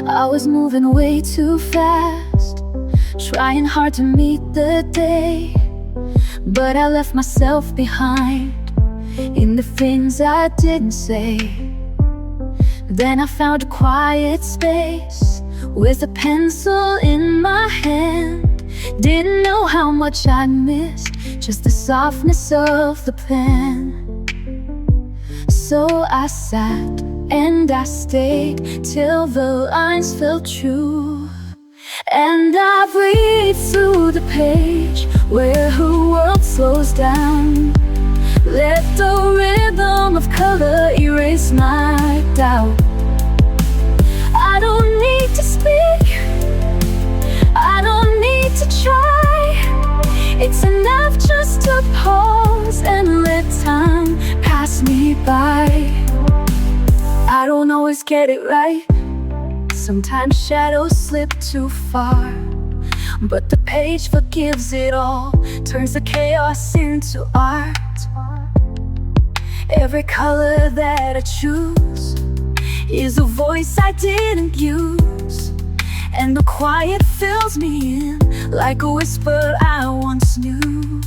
I was moving way too fast, trying hard to meet the day. But I left myself behind in the things I didn't say. Then I found a quiet space with a pencil in my hand. Didn't know how much I missed, just the softness of the pen. So I sat and I stayed till the lines felt true. And I breathed through the page where her world slows down. Let the rhythm of color erase my doubt. I don't need to speak, I don't need to try. It's enough just to pause and let time pass me by. I don't always get it right, sometimes shadows slip too far. But the page forgives it all, turns the chaos into art. Every color that I choose is a voice I didn't use, and the quiet fills me in like a whisper I once knew.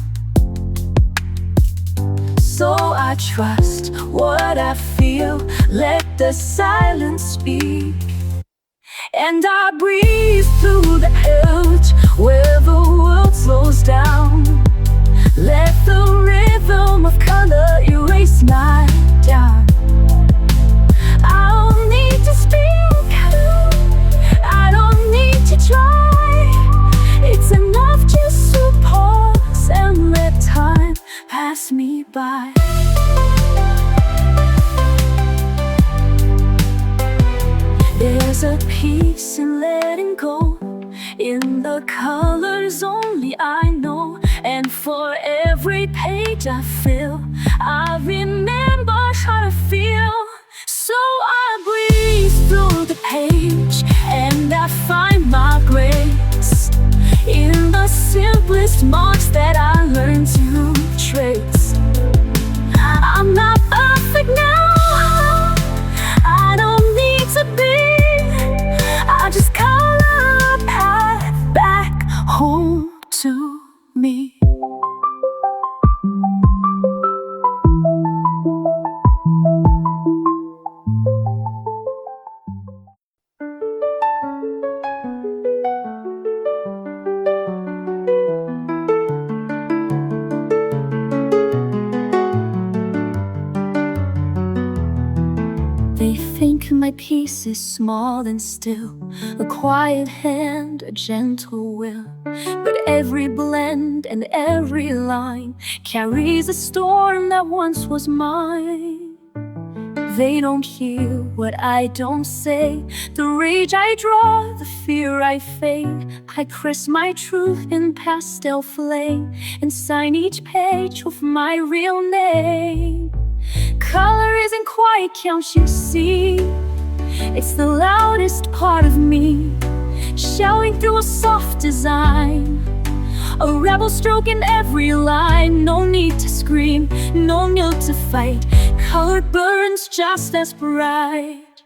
So I trust what I feel, let the silence speak. And I breathe through the edge where the world slows down. Let the rhythm of color erase my doubt. I don't need to speak, I don't need to try. It's enough just to pause and let time pass me by. There's a peace in letting go, in the colors only I know. And for every page I fill, I remember how to feel. So I breathe through the page and I find my grace in the simplest marks that I learned to trace. I'm not perfect now, I don't need to be. I just color a path back home to me. They think my piece is small and still, a quiet hand, a gentle will. But every blend and every line carries a storm that once was mine. They don't hear what I don't say, the rage I draw, the fear I fade. I press my truth in pastel flame and sign each page with my real name. Color isn't quiet, can't you see? It's the loudest part of me, shouting through a soft design. A rebel stroke in every line. No need to scream, no need to fight. Color burns just as bright.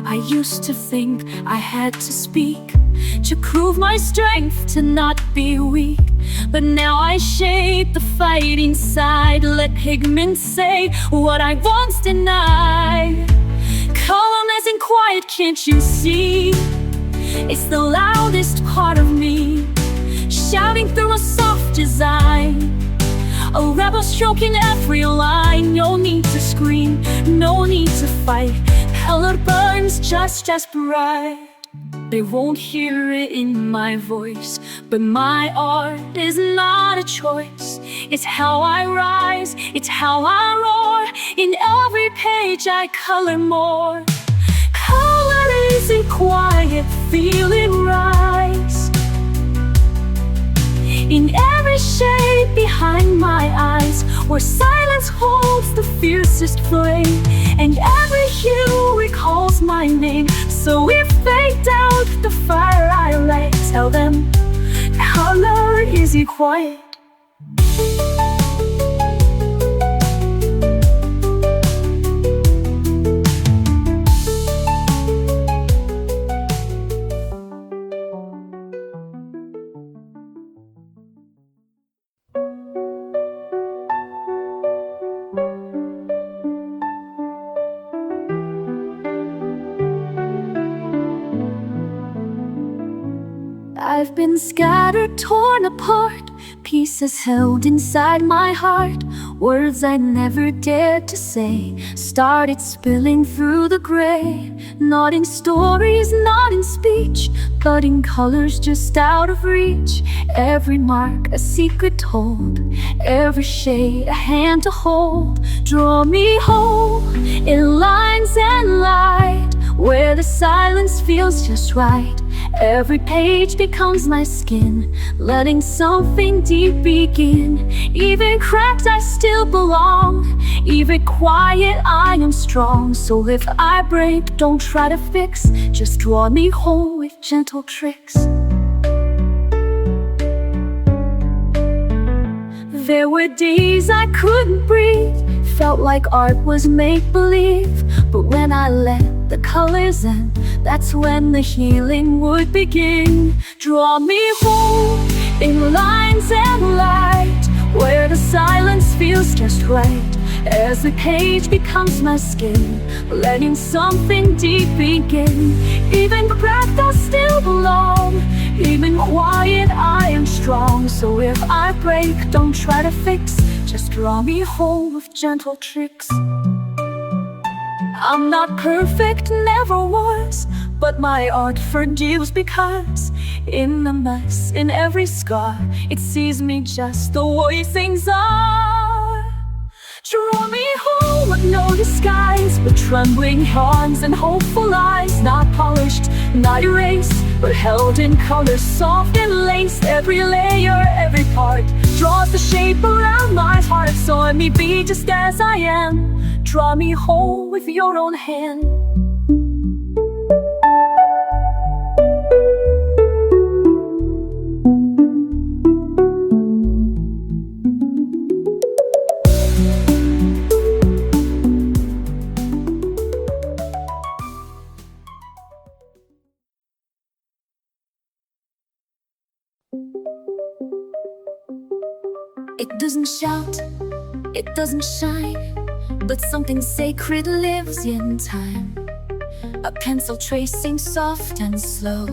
I used to think I had to speak to prove my strength, to not be weak. But now I shape the fight inside. Let pigment say what I once denied. Color isn't quiet, can't you see? It's the loudest part of me, shouting through a soft design. A rebel stroking every line. No need to scream, no need to fight. Color burns just as bright. They won't hear it in my voice, but my art is not a choice. It's how I rise, it's how I roar. In every page I color more. Color isn't quiet, feel it rise. In every shade behind my eyes, where silence holds the fiercest flame, and every hue recalls my name. So if they doubt the fire I light, tell them color isn't quiet. I've been scattered, torn apart, pieces held inside my heart. Words I never dared to say started spilling through the gray. Not in stories, not in speech, but in colors just out of reach. Every mark a secret told, every shade a hand to hold. Draw me whole in lines and light, where the silence feels just right. Every page becomes my skin, letting something deep begin. Even cracked I still belong, even quiet I am strong. So if I break, don't try to fix, just draw me whole with gentle tricks. There were days I couldn't breathe, felt like art was make-believe. But when I let the colors in, that's when the healing would begin. Draw me whole in lines and light, where the silence feels just right. As the page becomes my skin, letting something deep begin. Even cracked I still belong, even quiet I am strong. So if I break, don't try to fix, just draw me whole with gentle tricks. I'm not perfect, never was, but my art forgives, because in the mess, in every scar, it sees me just the way things are. Draw me whole with no disguise, with trembling hands and hopeful eyes. Not polished, not erased, but held in color, soft and laced. Every layer, every part draws the shape around my heart. So let me be just as I am. Draw me whole with your own hand. It doesn't shout, it doesn't shine, but something sacred lives in time. A pencil tracing soft and slow,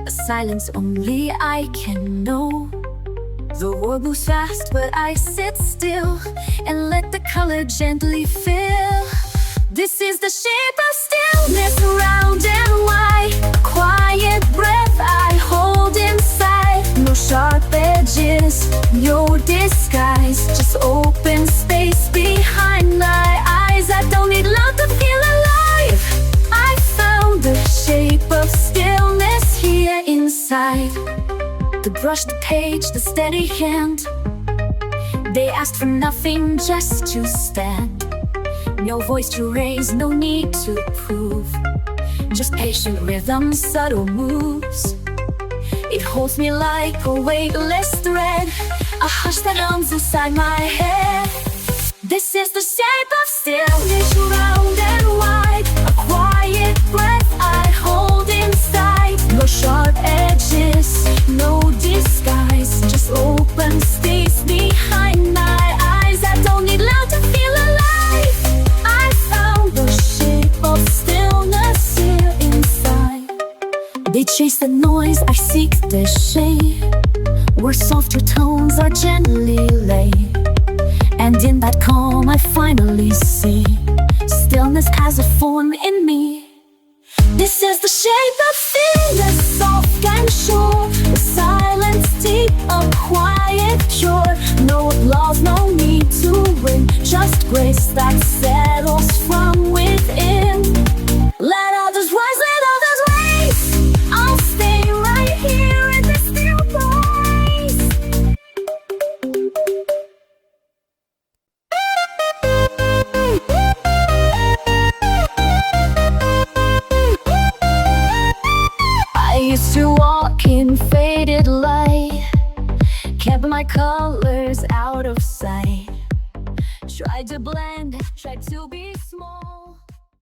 a silence only I can know. The world moves fast, but I sit still and let the color gently fill. This is the shape of stillness, round and wide. A quiet breath I hold inside. No sharp edges, no disguise, just open space behind my eyes. I don't need love to feel alive. I found the shape of stillness here inside. The brush, the page, the steady hand, they asked for nothing, just to stand. No voice to raise, no need to prove, just patient rhythm, subtle moves. It holds me like a weightless thread, a hush that hums inside my head. This is the shape of stillness, round and wide. A quiet breath I hold inside. No sharp edges, no disguise, just open space behind my eyes. I don't need love to feel alive. I found the shape of stillness here inside. They chase the noise, I seek the shade, where softer tones are gently laid. And in that calm I finally see stillness has a form in me. This is the shape of stillness, soft and sure. The silence deep, a quiet cure. No applause, no need to win, just grace that settles from within. Let others rise, let others race. I'll stay right here in this still place. I used to walk in faded light, kept my colors out of sight. Tried to blend, tried to be small.